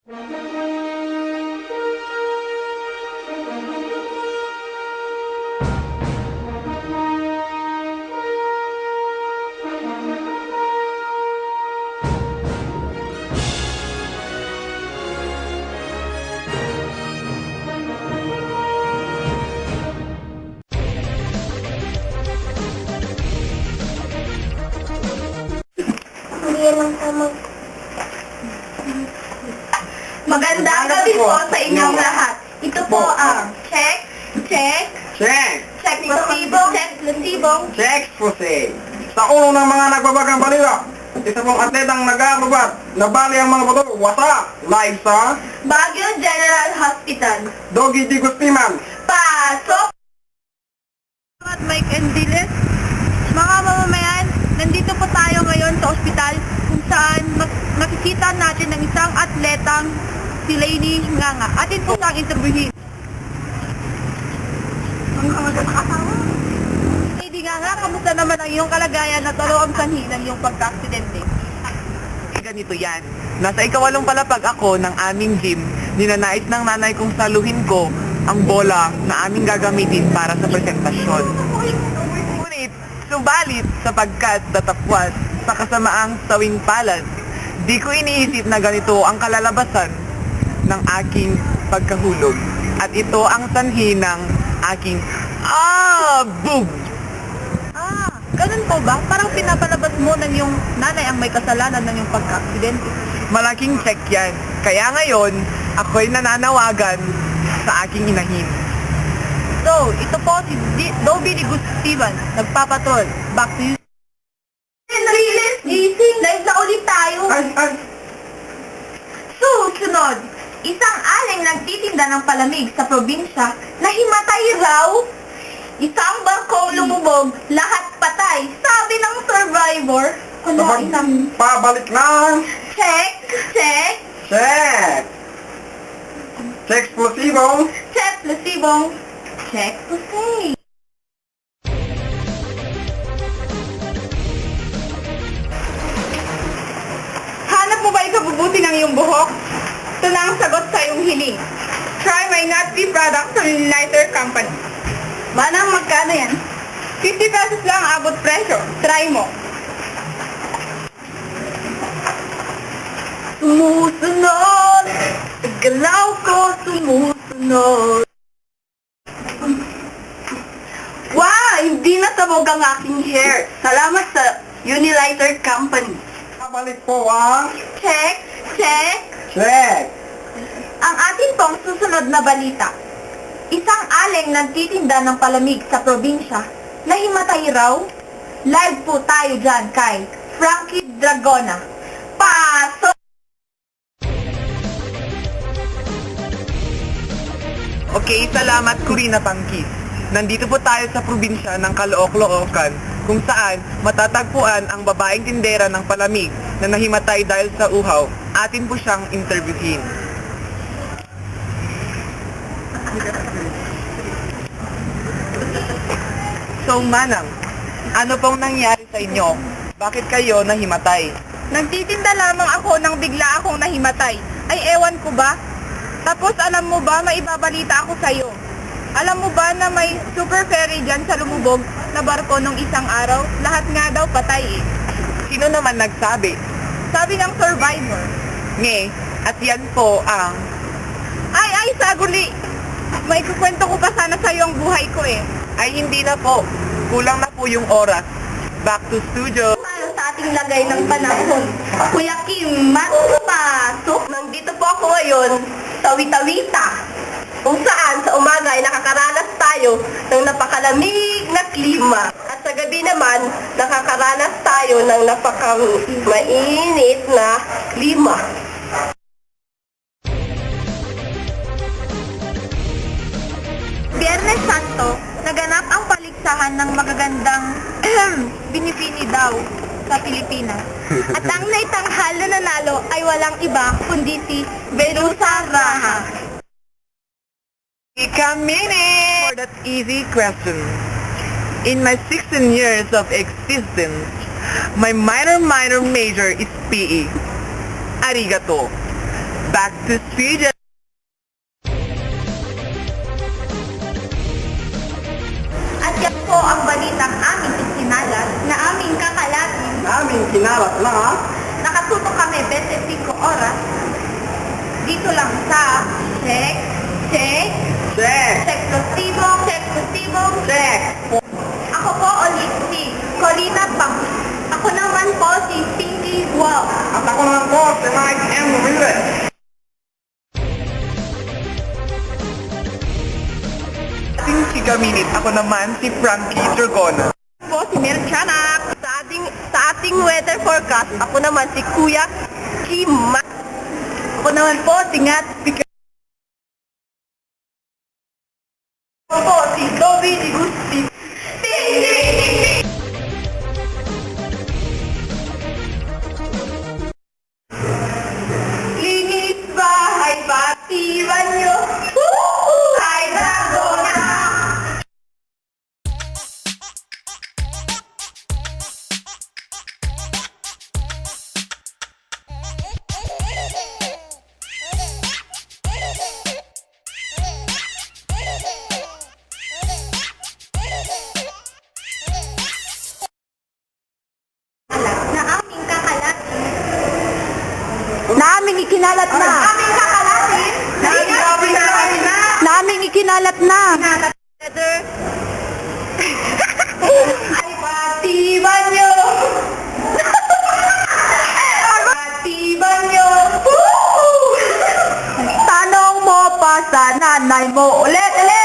Magandang gabi po sa inyong lahat. Ito po ang check expose. Sa ulo ng mga nagbabagang balila, isa pong atletang nag-aarubat na bali ang mga bato, wasak, live sa Baguio General Hospital. Dogi Di Gustiman. Pasok! At Mike and Diles, mga mamamayan, nandito po tayo ngayon sa ospital kung saan makikita natin ng isang atletang si Lainey Nganga. Atin po siyang interviewin. Lady Nganga, kamusta naman ang iyong kalagayan at ano ang sanhi ng iyong pagka-aksidente? Ganito yan. Nasa ikawalong palapag ako ng aming gym, ninanais ng nanay kong saluhin ko ang bola na aming gagamitin para sa presentasyon. Ngunit, subalit sapagkat datapwas sa kasamaang sawing palad, di ko iniisip na ganito ang kalalabasan ng aking pagkahulog. At ito ang sanhi ng aking boom! Ganun po ba? Parang pinapalabas mo ng iyong nanay ang may kasalanan ng iyong pagka-aksidente. Malaking check yan. Kaya ngayon, ako'y nananawagan sa aking inahin. So, ito po si Dobby Di Gustiman, nagpapatrol. Back to you. Riles, gising! Live na ulit tayo! Susunod, isang aling nagtitinda ng palamig sa probinsya na himatay raw. Isang barkong lumubog, lahat patay. Sabi ng survivor, Pabalik na. check! Check explosivo. Check placebo. Check to say. Hanap mo ba ikabubuti ng iyong buhok? Ito na ang sagot sa iyong hiling. Try my Nutty products from Uniter Company. Manang magkano yan? 50 pesos lang abot presyo. Try mo. Sumusunod, galaw ko sumusunod. Wow! Hindi nasabog ang aking hair. Salamat sa Unilighter Company. Pabalik po ang Check! check. Ang atin pong susunod na balita. Isang aling nagtitinda ng palamig sa probinsya na himatay raw. Live po tayo dyan kay Frankie Dragona. Pasok! Okay, salamat Corina Pangkis. Nandito po tayo sa probinsya ng Calooc-Loocan kung saan matatagpuan ang babaeng tindera ng palamig na nahimatay dahil sa uhaw. Atin po siyang interviewin. So, Manang, ano pong nangyari sa inyo? Bakit kayo nahimatay? Nagtitinda lamang ako nang bigla akong nahimatay. Ay ewan ko ba? Tapos alam mo ba, may ibabalita ako sa'yo. Alam mo ba na may super ferry dyan sa lumubog na barko nung isang araw? Lahat nga daw patay eh. Sino naman nagsabi? Sabi ng survivor. Nge, at yan po ang... Ay, saguli! May kukwento ko pa sana sa'yo ang buhay ko eh. Ay, hindi na po. Kulang na po yung oras. Back to studio. Ano sa ating lagay ng panahon? Kuya Kim, pasok! Nandito po ako ngayon sa Wita-Wita, kung saan sa umaga ay nakakaranas tayo ng napakalamig na klima. At sa gabi naman, nakakaranas tayo ng napakamainit na klima. Biyernes Santo, naganap ang paligsahan ng magagandang binibini daw sa Pilipinas. At ang naitanghal na nanalo ay walang iba kundi si Berusa Raha. Ikamini! For that easy question. In my 16 years of existence, my minor major is PE. Arigato. back to Sweden. At yan po ang balitang aming isinalat na aming kakalatin. Naming kinalat na Nakatutok kami 25 oras. Dito lang sa Check, Check, check, Check Positibong, Check Positibong, Check. Ako po ulit si Corina Pang. Ako naman po si Pinky Wow. at ako naman po si Mike M. Ruiz. Ating chika minute, ako naman si Frankie Dragona. Po si Merchanak. Sa ating weather forecast, ako naman si Kuya Kim. Ako naman po si Ngat Speaker. Ako po si Dobby Di Gusti. Linis bahay, pati banyo. Ay, Dragona! Na aming kakalatin. Naming ikinalat na. Aming kakalatin. Naming ikinalat na. Together. Ay, pati banyo. Pati banyo. Tanong mo pa sa nanay mo. Ulit, ulit.